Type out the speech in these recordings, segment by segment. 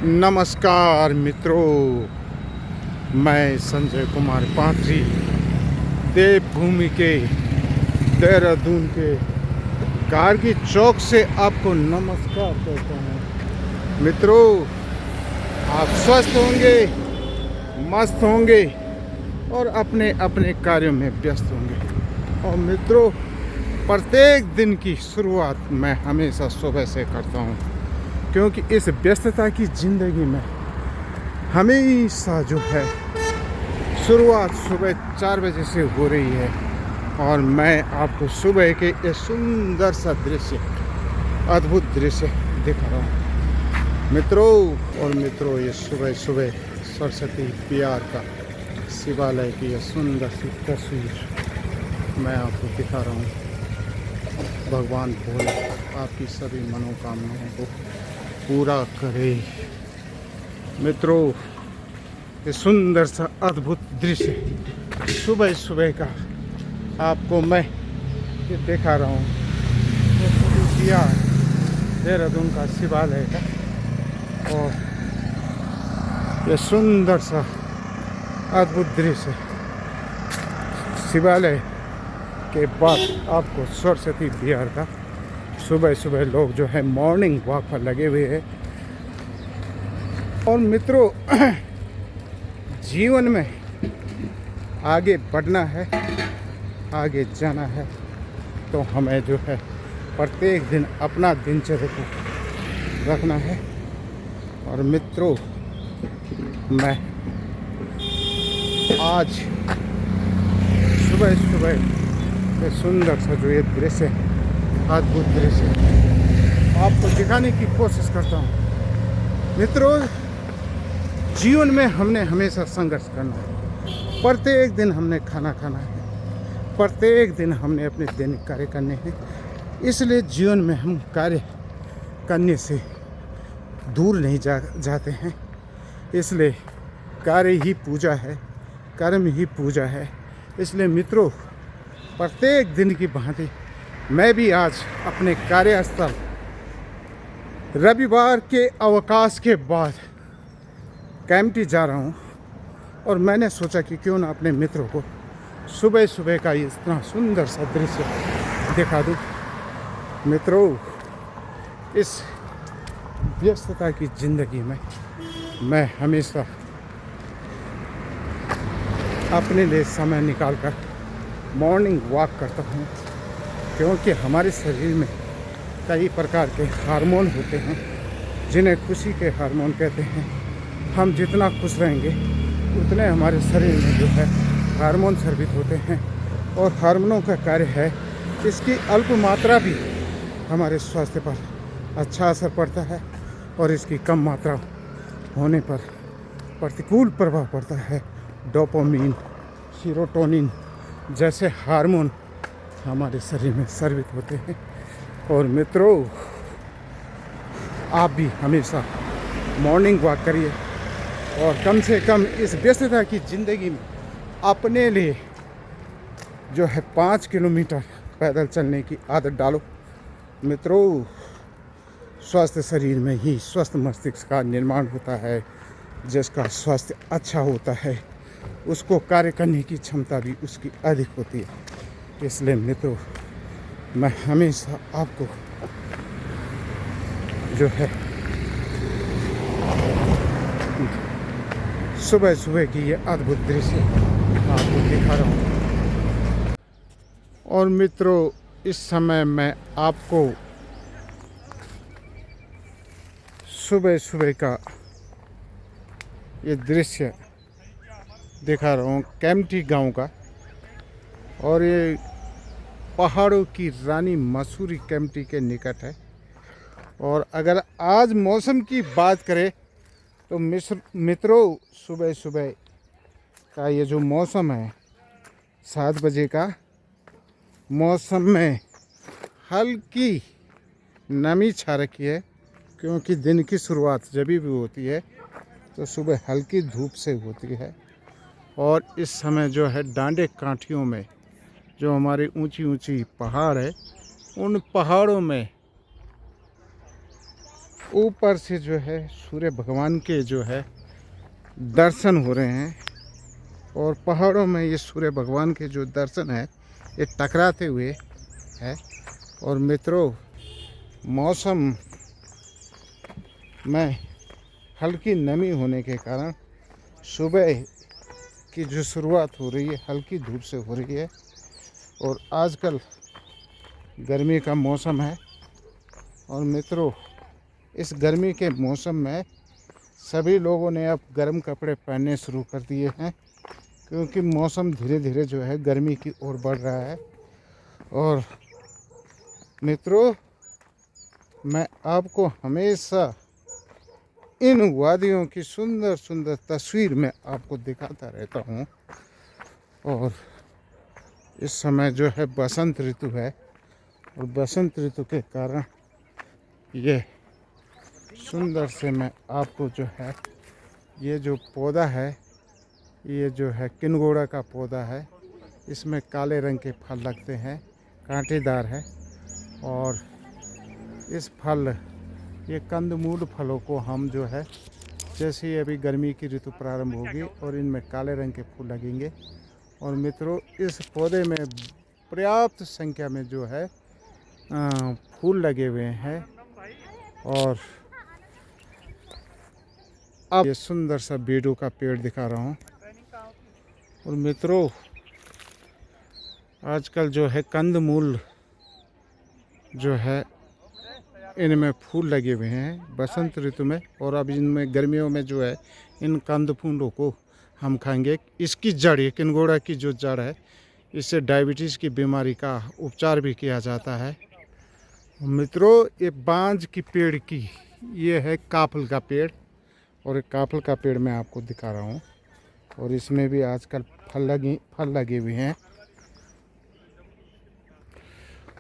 नमस्कार मित्रों, मैं संजय कुमार पात्री देवभूमि के देहरादून के कारगिल चौक से आपको नमस्कार करता हूँ। मित्रों, आप स्वस्थ होंगे, मस्त होंगे और अपने अपने कार्यों में व्यस्त होंगे। और मित्रों, प्रत्येक दिन की शुरुआत मैं हमेशा सुबह से करता हूँ, क्योंकि इस व्यस्तता की ज़िंदगी में हमेशा जो है शुरुआत सुबह 4 बजे से हो रही है। और मैं आपको सुबह के ये सुंदर सा दृश्य, अद्भुत दृश्य दिखा रहा हूँ मित्रों। ये सुबह सुबह सरस्वती बिहार का शिवालय की यह सुंदर सी तस्वीर मैं आपको दिखा रहा हूँ। भगवान भोले आपकी सभी मनोकामनाओं को पूरा करे। मित्रों, ये सुंदर सा अद्भुत दृश्य सुबह सुबह का आपको मैं ये दिखा रहा हूँ। देहरादून का शिवालय है और ये सुंदर सा अद्भुत दृश्य शिवालय के बाद आपको सरस्वती बिहार का सुबह सुबह लोग जो है मॉर्निंग वॉक पर लगे हुए हैं। और मित्रों, जीवन में आगे बढ़ना है, आगे जाना है, तो हमें जो है प्रत्येक दिन अपना दिनचर्या को रखना है। और मित्रों, मैं आज सुबह सुबह ये सुंदर सा जो ये दृश्य, अद्भुत दृश्य आपको दिखाने की कोशिश करता हूँ। मित्रों, जीवन में हमने हमेशा संघर्ष करना है। प्रत्येक दिन हमने खाना खाना है, प्रत्येक दिन हमने अपने दैनिक कार्य करने हैं। इसलिए जीवन में हम कार्य करने से दूर नहीं जाते हैं। इसलिए कार्य ही पूजा है, कर्म ही पूजा है। इसलिए मित्रों, प्रत्येक दिन की भांति मैं भी आज अपने कार्यस्थल रविवार के अवकाश के बाद कैंपटी जा रहा हूँ। और मैंने सोचा कि क्यों ना अपने मित्रों को सुबह सुबह का इतना सुंदर सा दृश्य दिखा दूँ। मित्रों, इस व्यस्तता की ज़िंदगी में मैं हमेशा अपने लिए समय निकालकर मॉर्निंग वॉक करता हूँ, क्योंकि हमारे शरीर में कई प्रकार के हार्मोन होते हैं जिन्हें खुशी के हार्मोन कहते हैं। हम जितना खुश रहेंगे उतने हमारे शरीर में जो है हार्मोन स्रावित होते हैं। और हार्मोनों का कार्य है, इसकी अल्प मात्रा भी हमारे स्वास्थ्य पर अच्छा असर पड़ता है और इसकी कम मात्रा होने पर प्रतिकूल प्रभाव पड़ता है। डोपामिन, सीरोटोनिन जैसे हार्मोन हमारे शरीर में स्रावित होते हैं। और मित्रों, आप भी हमेशा मॉर्निंग वॉक करिए और कम से कम इस व्यस्तता की ज़िंदगी में अपने लिए जो है 5 किलोमीटर पैदल चलने की आदत डालो। मित्रों, स्वस्थ शरीर में ही स्वस्थ मस्तिष्क का निर्माण होता है। जिसका स्वास्थ्य अच्छा होता है उसको कार्य करने की क्षमता भी उसकी अधिक होती है। इसलिए मित्रों, मैं हमेशा आपको जो है सुबह सुबह की ये अद्भुत दृश्य आपको दिखा रहा हूँ। और मित्रों, इस समय मैं आपको सुबह सुबह का ये दृश्य दिखा रहा हूँ कैंपटी गांव का। और ये पहाड़ों की रानी मसूरी कैंपटी के निकट है। और अगर आज मौसम की बात करें तो मित्रों, सुबह सुबह का ये जो मौसम है 7 बजे का मौसम में हल्की नमी छा रखी है, क्योंकि दिन की शुरुआत जब भी होती है तो सुबह हल्की धूप से होती है। और इस समय जो है डांडे काठियों में जो हमारी ऊंची ऊंची पहाड़ है, उन पहाड़ों में ऊपर से जो है सूर्य भगवान के जो है दर्शन हो रहे हैं, और पहाड़ों में ये सूर्य भगवान के जो दर्शन है ये टकराते हुए है। और मित्रों, मौसम में हल्की नमी होने के कारण सुबह की जो शुरुआत हो रही है हल्की धूप से हो रही है, और आजकल गर्मी का मौसम है। और मित्रों, इस गर्मी के मौसम में सभी लोगों ने अब गर्म कपड़े पहनने शुरू कर दिए हैं, क्योंकि मौसम धीरे धीरे जो है गर्मी की ओर बढ़ रहा है। और मित्रों, मैं आपको हमेशा इन वादियों की सुंदर सुंदर तस्वीर में आपको दिखाता रहता हूँ। और इस समय जो है बसंत ऋतु है, और बसंत ऋतु के कारण ये सुंदर से मैं आपको जो है ये जो पौधा है, ये जो है किनगोड़ा का पौधा है, इसमें काले रंग के फल लगते हैं, कांटेदार है। और इस फल, ये कंदमूल फलों को हम जो है जैसे ही अभी गर्मी की ऋतु प्रारंभ होगी और इनमें काले रंग के फूल लगेंगे। और मित्रों, इस पौधे में पर्याप्त संख्या में जो है फूल लगे हुए हैं। और अब ये सुंदर सा बेडू का पेड़ दिखा रहा हूँ। और मित्रों, आजकल जो है कंदमूल जो है इनमें फूल लगे हुए हैं बसंत ऋतु में, और अब इनमें गर्मियों में जो है इन कंद फूलों को हम खाएंगे। इसकी जड़, ये किनगोड़ा की जो जड़ है, इससे डायबिटीज़ की बीमारी का उपचार भी किया जाता है। मित्रों, ये बांज की पेड़ की ये है काफल का पेड़, और एक काफल का पेड़ मैं आपको दिखा रहा हूँ। और इसमें भी आजकल फल लगे हुए हैं।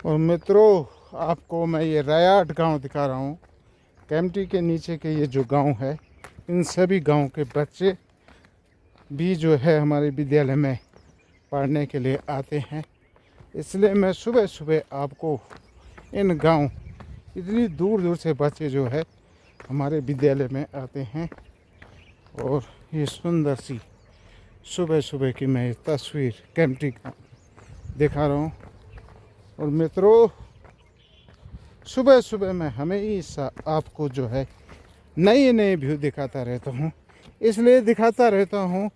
और मित्रों, आपको मैं ये रयाट गांव दिखा रहा हूँ। केम्प्टी के नीचे के ये जो गांव है, इन सभी गांव के बच्चे भी जो है हमारे विद्यालय में पढ़ने के लिए आते हैं। इसलिए मैं सुबह सुबह आपको इन गांव, इतनी दूर दूर से बच्चे जो है हमारे विद्यालय में आते हैं, और ये सुंदर सी सुबह सुबह की मैं तस्वीर केम्प्टी का दिखा रहा हूँ। और मित्रों, सुबह सुबह मैं हमेशा आपको जो है नए नए व्यू दिखाता रहता हूँ। इसलिए दिखाता रहता हूँ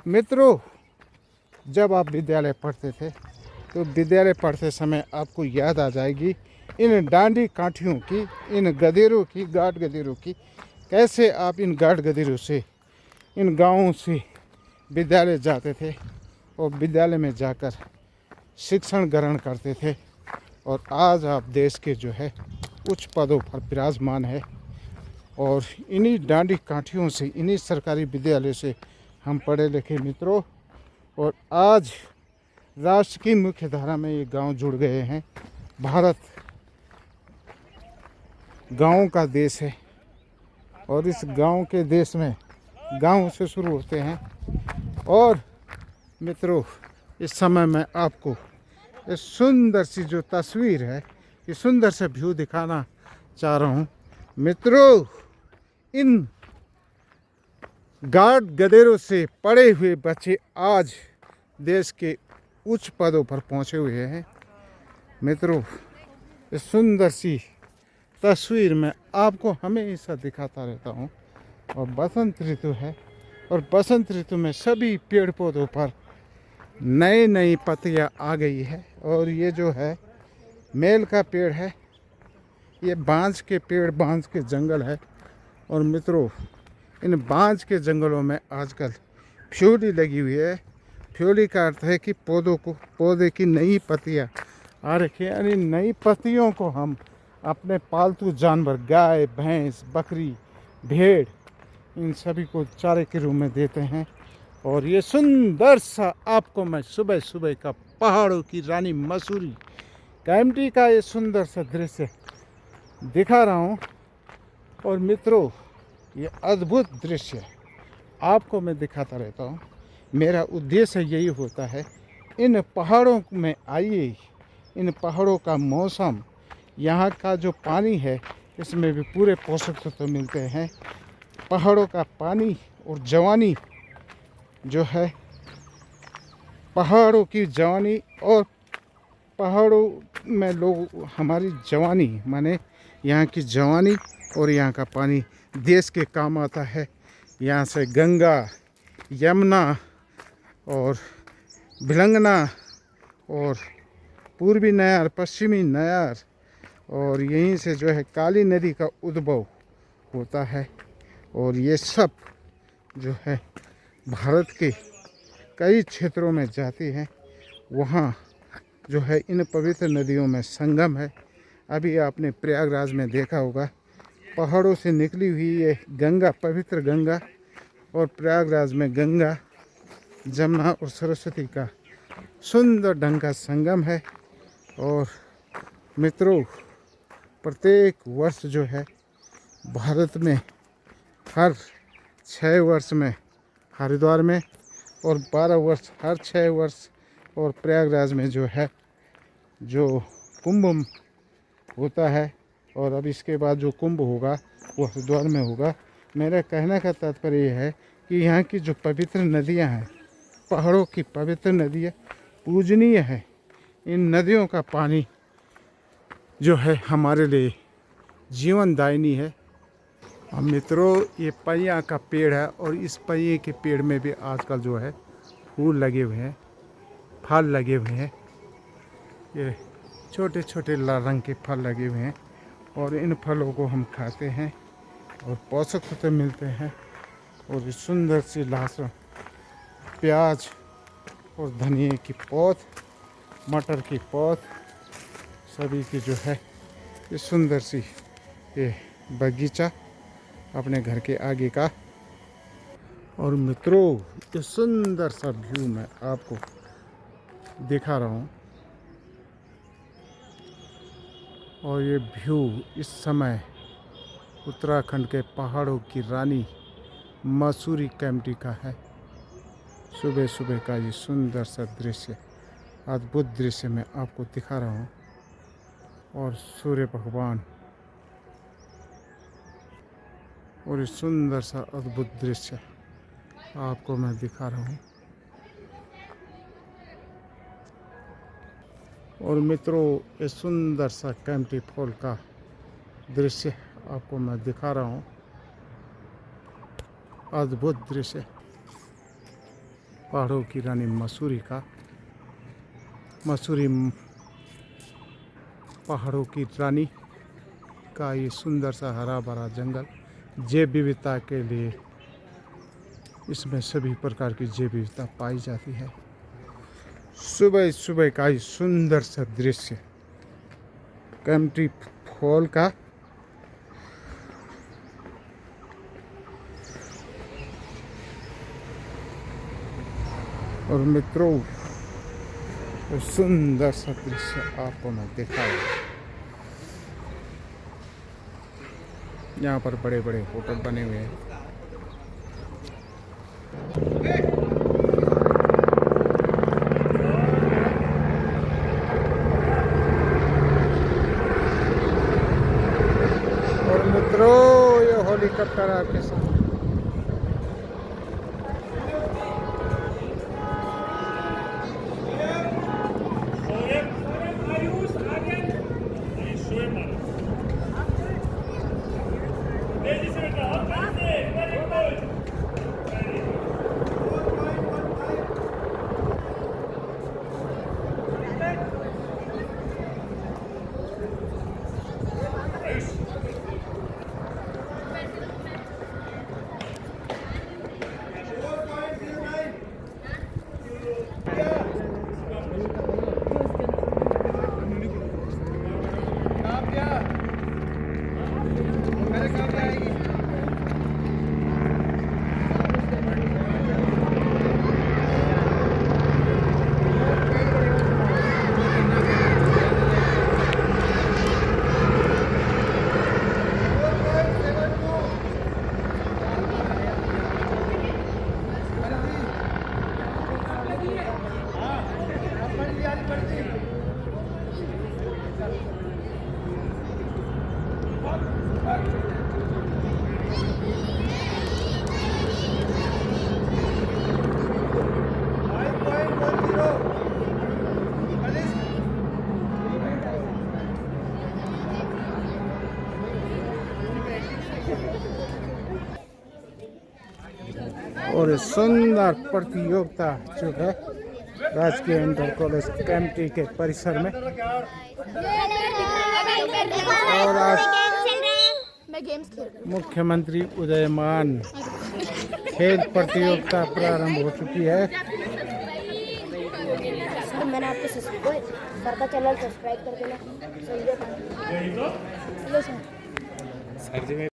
मित्रों, जब आप विद्यालय पढ़ते थे तो विद्यालय पढ़ते समय आपको याद आ जाएगी इन डांडी काठियों की, इन गधेरों की, गाढ़ गधेरों की, कैसे आप इन गाढ़ गधेरों से इन गाँवों से विद्यालय जाते थे और विद्यालय में जाकर शिक्षण ग्रहण करते थे। और आज आप देश के जो है उच्च पदों पर विराजमान है। और इन्हीं डांडी काठियों से, इन्हीं सरकारी विद्यालय से हम पढ़े लिखे मित्रों, और आज राष्ट्र की मुख्य धारा में ये गांव जुड़ गए हैं। भारत गांवों का देश है, और इस गांव के देश में गांव से शुरू होते हैं। और मित्रों, इस समय मैं आपको इस सुंदर सी जो तस्वीर है, ये सुंदर से व्यू दिखाना चाह रहा हूँ। मित्रों, इन गार्ड गधेरों से पढ़े हुए बच्चे आज देश के उच्च पदों पर पहुँचे हुए हैं। मित्रों, इस सुंदर सी तस्वीर में आपको हमेशा दिखाता रहता हूँ। और बसंत ऋतु है, और बसंत ऋतु में सभी पेड़ पौधों पर नई नई पत्तियाँ आ गई है। और ये जो है मेल का पेड़ है, ये बांज के पेड़, बांज के जंगल है। और मित्रों, इन बांज के जंगलों में आजकल फ्योली लगी हुई है। फ्योली का अर्थ है कि पौधे की नई पत्तियाँ आ रखी है, यानी नई पत्तियों को हम अपने पालतू जानवर, गाय, भैंस, बकरी, भेड़, इन सभी को चारे के रूप में देते हैं। और ये सुंदर सा आपको मैं सुबह सुबह का पहाड़ों की रानी मसूरी, केम्प्टी का ये सुंदर सा दृश्य दिखा रहा हूँ। और मित्रों, ये अद्भुत दृश्य आपको मैं दिखाता रहता हूँ। मेरा उद्देश्य यही होता है, इन पहाड़ों में आइए, इन पहाड़ों का मौसम, यहाँ का जो पानी है, इसमें भी पूरे पोषक तत्व मिलते हैं। पहाड़ों का पानी और जवानी जो है, पहाड़ों की जवानी और पहाड़ों में लोग हमारी जवानी माने यहाँ की जवानी और यहाँ का पानी देश के काम आता है। यहाँ से गंगा, यमुना और भिलंगना और पूर्वी नयार, पश्चिमी नयार और यहीं से जो है काली नदी का उद्भव होता है। और ये सब जो है भारत के कई क्षेत्रों में जाती हैं। वहाँ जो है इन पवित्र नदियों में संगम है। अभी आपने प्रयागराज में देखा होगा, पहाड़ों से निकली हुई ये गंगा, पवित्र गंगा, और प्रयागराज में गंगा, जमुना और सरस्वती का सुंदर ढंग का संगम है। और मित्रों, प्रत्येक वर्ष जो है भारत में हर 6 वर्ष में हरिद्वार में और 12 वर्ष हर 6 वर्ष और प्रयागराज में जो है जो कुंभ होता है। और अब इसके बाद जो कुंभ होगा वो हरिद्वार में होगा। मेरा कहने का तात्पर्य यह है कि यहाँ की जो पवित्र नदियाँ हैं, पहाड़ों की पवित्र नदियाँ पूजनीय है। इन नदियों का पानी जो है हमारे लिए जीवनदायिनी है। अब मित्रों, ये पैया का पेड़ है और इस पैये के पेड़ में भी आजकल जो है फूल लगे हुए हैं, फल लगे हुए हैं। ये छोटे छोटे लाल रंग के फल लगे हुए हैं और इन फलों को हम खाते हैं और पोषक तत्व मिलते हैं। और ये सुंदर सी लहसुन, प्याज और धनिया की पौध, मटर की पौध, सभी की जो है ये सुंदर सी ये बगीचा अपने घर के आगे का। और मित्रों, ये सुंदर सा व्यू मैं आपको दिखा रहा हूँ। और ये व्यू इस समय उत्तराखंड के पहाड़ों की रानी मसूरी कैंपटी का है। सुबह सुबह का ये सुंदर सा दृश्य, अद्भुत दृश्य मैं आपको दिखा रहा हूँ। और सूर्य भगवान और ये सुंदर सा अद्भुत दृश्य आपको मैं दिखा रहा हूँ। और मित्रों, ये सुंदर सा कैंपटी फॉल का दृश्य आपको मैं दिखा रहा हूँ। अद्भुत दृश्य पहाड़ों की रानी मसूरी का। मसूरी पहाड़ों की रानी का ये सुंदर सा हरा भरा जंगल जैव विविधता के लिए, इसमें सभी प्रकार की जैव विविधता पाई जाती है। सुबह सुबह का ये सुंदर सा दृश्य कैंपटी फॉल का। और मित्रों, तो सुंदर सा दृश्य आपको मैं दिखाऊं। यहाँ पर बड़े बड़े होटल बने हुए हैं। और मित्रों, ये हेलीकॉप्टर आपके साथ और ये सुंदर प्रतियोगिता जो है राजकीय इंटर कॉलेज कैंपटी के परिसर में। और आज मैं गेम्स खेल रही मुख्यमंत्री उदयमान खेल प्रतियोगिता प्रारंभ हो चुकी है। हूँ। मैंने आपको सर का चैनल सब्सक्राइब कर देना।